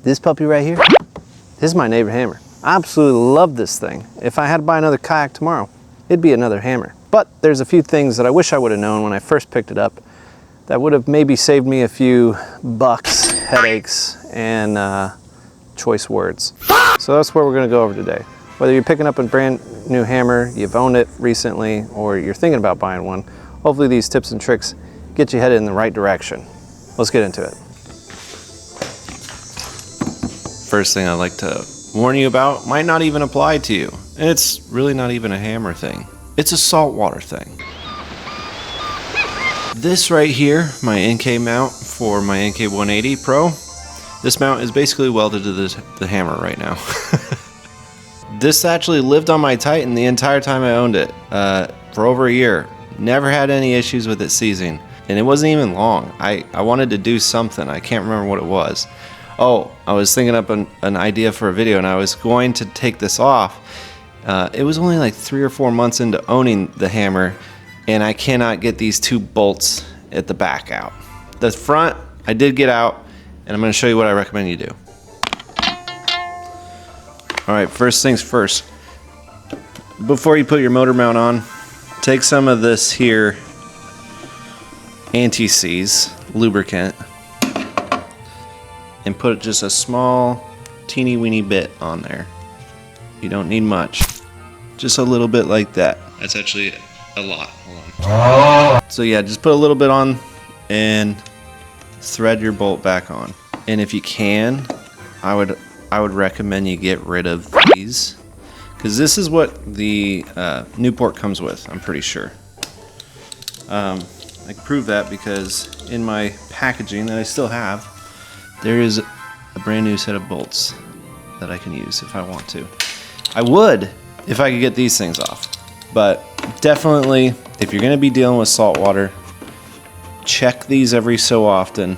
This puppy right here, this is my neighbor hammer. I absolutely love this thing. If I had to buy another kayak tomorrow, it'd be another hammer. But there's a few things that I wish I would have known when I first picked it up that would have maybe saved me a few bucks, headaches, and choice words. So that's what we're gonna go over today. Whether you're picking up a brand new hammer, you've owned it recently, or you're thinking about buying one, hopefully these tips and tricks get you headed in the right direction. Let's get into it. First thing I'd like to warn you about might not even apply to you. And it's really not even a hammer thing. It's a saltwater thing. This right here, my NK mount for my NK 180 Pro, this mount is basically welded to the hammer right now. This actually lived on my Titan the entire time I owned it, for over a year. Never had any issues with it seizing, and it wasn't even long. I wanted to do something, I can't remember what it was. Oh, I was thinking up an idea for a video, and I was going to take this off. It was only like 3 or 4 months into owning the hammer, and I cannot get these 2 bolts at the back out. The front, I did get out, and I'm gonna show you what I recommend you do. All right, first things first. Before you put your motor mount on, take some of this here anti-seize lubricant and put just a small teeny weeny bit on there. You don't need much, just a little bit like that. That's actually a lot. Hold on. So yeah, just put a little bit on and thread your bolt back on. And if you can, I would recommend you get rid of these, because this is what the Newport comes with, I'm pretty sure. I can prove that because in my packaging that I still have, there is a brand new set of bolts that I can use if I want to. I would if I could get these things off, but definitely if you're gonna be dealing with salt water, check these every so often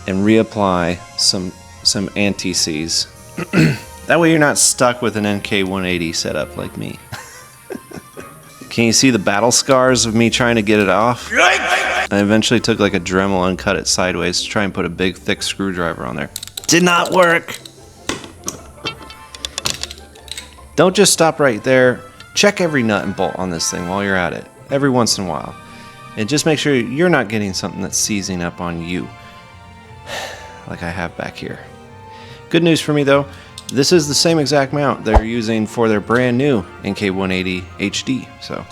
and reapply some anti-seize. That way you're not stuck with an NK 180 setup like me. Can you see the battle scars of me trying to get it off? I eventually took like a Dremel and cut it sideways to try and put a big thick screwdriver on there. Did not work. Don't just stop right there. Check every nut and bolt on this thing while you're at it, every once in a while. And just make sure you're not getting something that's seizing up on you, like I have back here. Good news for me though, this is the same exact mount they're using for their brand new NK 180 HD, so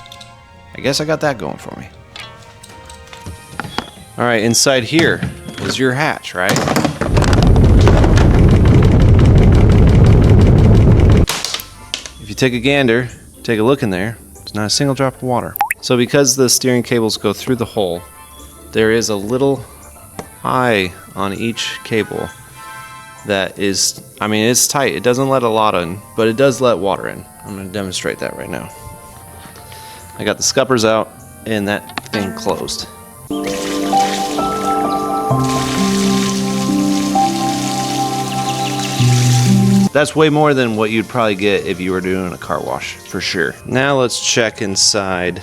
I guess I got that going for me. All right, inside here is your hatch, right? If you take a gander, take a look in there, there's not a single drop of water. So because the steering cables go through the hole, there is a little eye on each cable that is, I mean, it's tight. It doesn't let a lot in, but it does let water in. I'm gonna demonstrate that right now. I got the scuppers out and that thing closed. That's way more than what you'd probably get if you were doing a car wash, for sure. Now let's check inside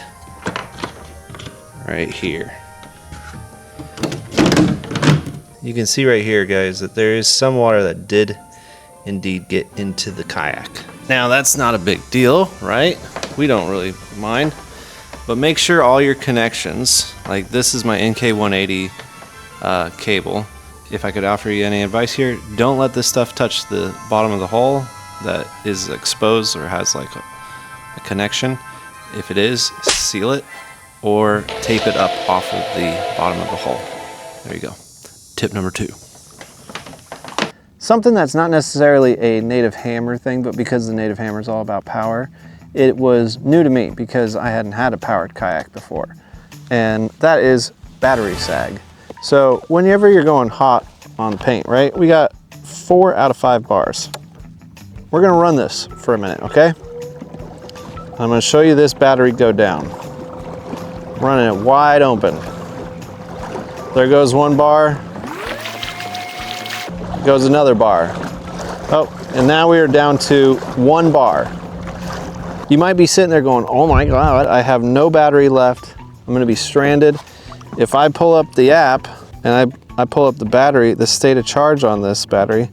right here. You can see right here, guys, that there is some water that did indeed get into the kayak. Now that's not a big deal, right? We don't really mind, but make sure all your connections, like this is my NK 180 cable. If I could offer you any advice here, don't let this stuff touch the bottom of the hole that is exposed or has like a connection. If it is, seal it or tape it up off of the bottom of the hole. There you go. Tip number 2. Something that's not necessarily a native hammer thing, but because the native hammer is all about power, it was new to me because I hadn't had a powered kayak before. And that is battery sag. So whenever you're going hot on the paint, right? We got 4 out of 5 bars. We're gonna run this for a minute, okay? I'm gonna show you this battery go down. Running it wide open. There goes 1 bar. Goes another bar. Oh, and now we are down to 1 bar. You might be sitting there going, oh my God, I have no battery left. I'm gonna be stranded. If I pull up the app and I I pull up the battery, the state of charge on this battery,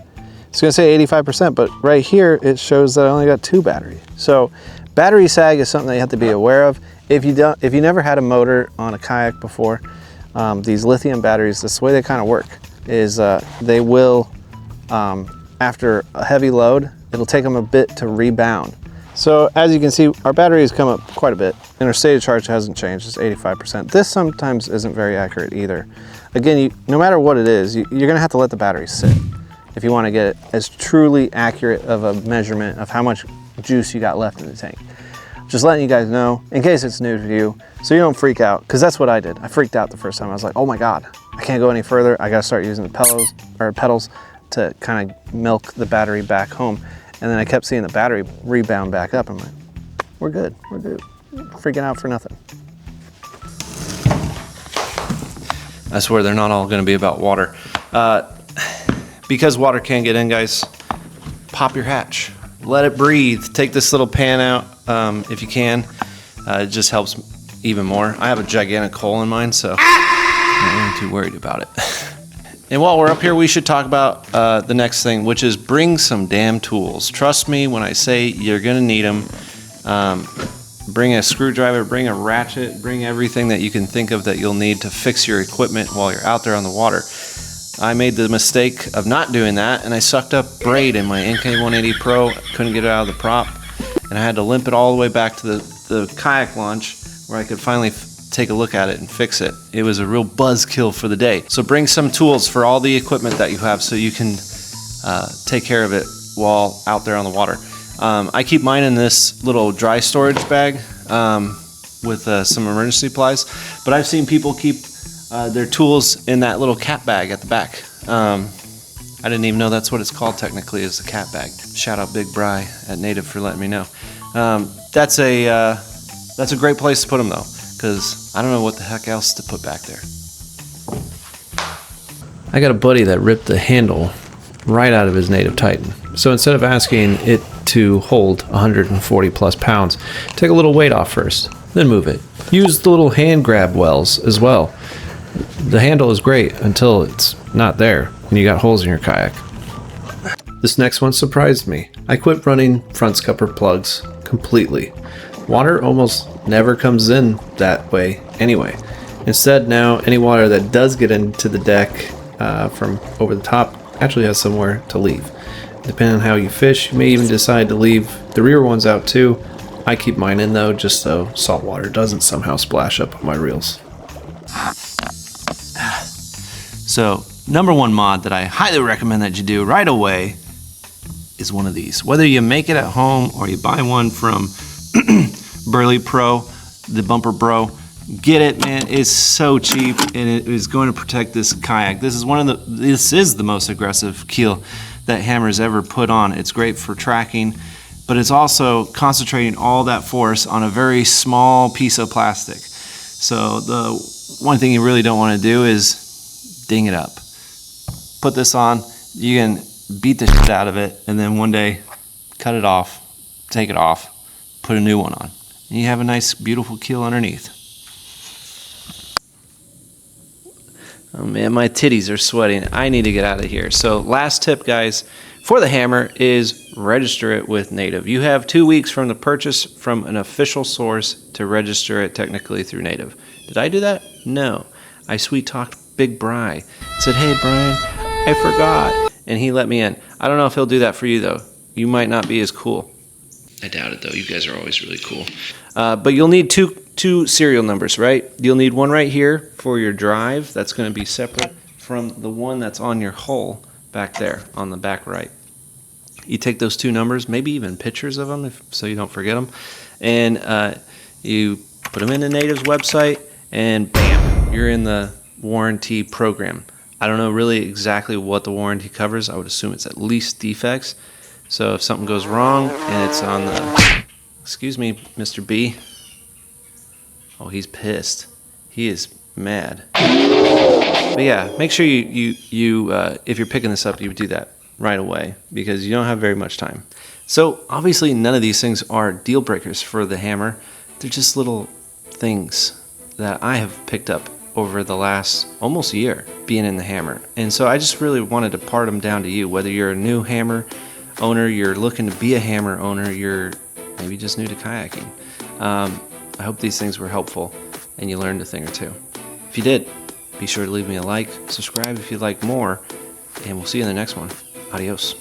it's gonna say 85%, but right here it shows that I only got 2 batteries. So battery sag is something that you have to be aware of. If you never had a motor on a kayak before, these lithium batteries, this way they kind of work is they will, after a heavy load, it'll take them a bit to rebound. So as you can see, our battery has come up quite a bit and our state of charge hasn't changed, it's 85%. This sometimes isn't very accurate either. Again, no matter what it is, you're gonna have to let the battery sit if you wanna get it as truly accurate of a measurement of how much juice you got left in the tank. Just letting you guys know, in case it's new to you, so you don't freak out, because that's what I did. I freaked out the first time. I was like, oh my God, I can't go any further. I gotta start using the pedals to kind of milk the battery back home. And then I kept seeing the battery rebound back up. I'm like, we're good, we're good. Freaking out for nothing. I swear they're not all gonna be about water. Because water can get in, guys, pop your hatch. Let it breathe. Take this little pan out if you can. It just helps even more. I have a gigantic hole in mine, so I'm not really too worried about it. And while we're up here, we should talk about the next thing, which is bring some damn tools. Trust me when I say you're gonna need them. Bring a screwdriver, bring a ratchet, bring everything that you can think of that you'll need to fix your equipment while you're out there on the water. I made the mistake of not doing that, and I sucked up braid in my NK180 Pro. Couldn't get it out of the prop, and I had to limp it all the way back to the kayak launch where I could finally take a look at it and fix it. It was a real buzzkill for the day. So bring some tools for all the equipment that you have so you can take care of it while out there on the water. I keep mine in this little dry storage bag with some emergency supplies, but I've seen people keep their tools in that little cat bag at the back. I didn't even know that's what it's called technically, is the cat bag. Shout out Big Bry at Native for letting me know. That's a great place to put them though, because I don't know what the heck else to put back there. I got a buddy that ripped the handle right out of his Native Titan. So instead of asking it to hold 140 plus pounds, take a little weight off first, then move it. Use the little hand grab wells as well. The handle is great until it's not there and you got holes in your kayak. This next one surprised me. I quit running front scupper plugs completely. Water almost never comes in that way anyway. Instead, now any water that does get into the deck from over the top actually has somewhere to leave. Depending on how you fish, you may even decide to leave the rear ones out too. I keep mine in though, just so salt water doesn't somehow splash up on my reels. So, number one mod that I highly recommend that you do right away is one of these. Whether you make it at home or you buy one from Burley Pro, the Bumper Bro, get it, man. It's so cheap and it is going to protect this kayak. This is the most aggressive keel that Hammer's ever put on. It's great for tracking, but it's also concentrating all that force on a very small piece of plastic. So the one thing you really don't want to do is ding it up. Put this on, you can beat the shit out of it, and then one day cut it off, take it off, put a new one on, and you have a nice beautiful keel underneath. Oh man, my titties are sweating. I need to get out of here. So last tip, guys, for the Hammer is register it with Native. You have 2 weeks from the purchase from an official source to register it technically through Native. Did I do that? No. I sweet talked Big Bry. Said, hey Brian, I forgot. And he let me in. I don't know if he'll do that for you though. You might not be as cool. I doubt it though. You guys are always really cool. But you'll need two serial numbers, right? You'll need one right here for your drive. That's going to be separate from the one that's on your hull back there on the back right. You take those two numbers, maybe even pictures of them so you don't forget them, and you put them in the Native's website, and bam, you're in the warranty program. I don't know really exactly what the warranty covers. I would assume it's at least defects. So if something goes wrong and it's on the, excuse me, Mr. B. Oh, he's pissed. He is mad. But yeah, make sure you if you're picking this up, you do that right away because you don't have very much time. So obviously none of these things are deal breakers for the Hammer. They're just little things that I have picked up over the last almost year being in the hammer. And so I just really wanted to part them down to you, whether you're a new hammer owner, you're looking to be a hammer owner, you're maybe just new to kayaking. I hope these things were helpful and you learned a thing or two. If you did, be sure to leave me a like, subscribe if you'd like more, and we'll see you in the next one. Adios.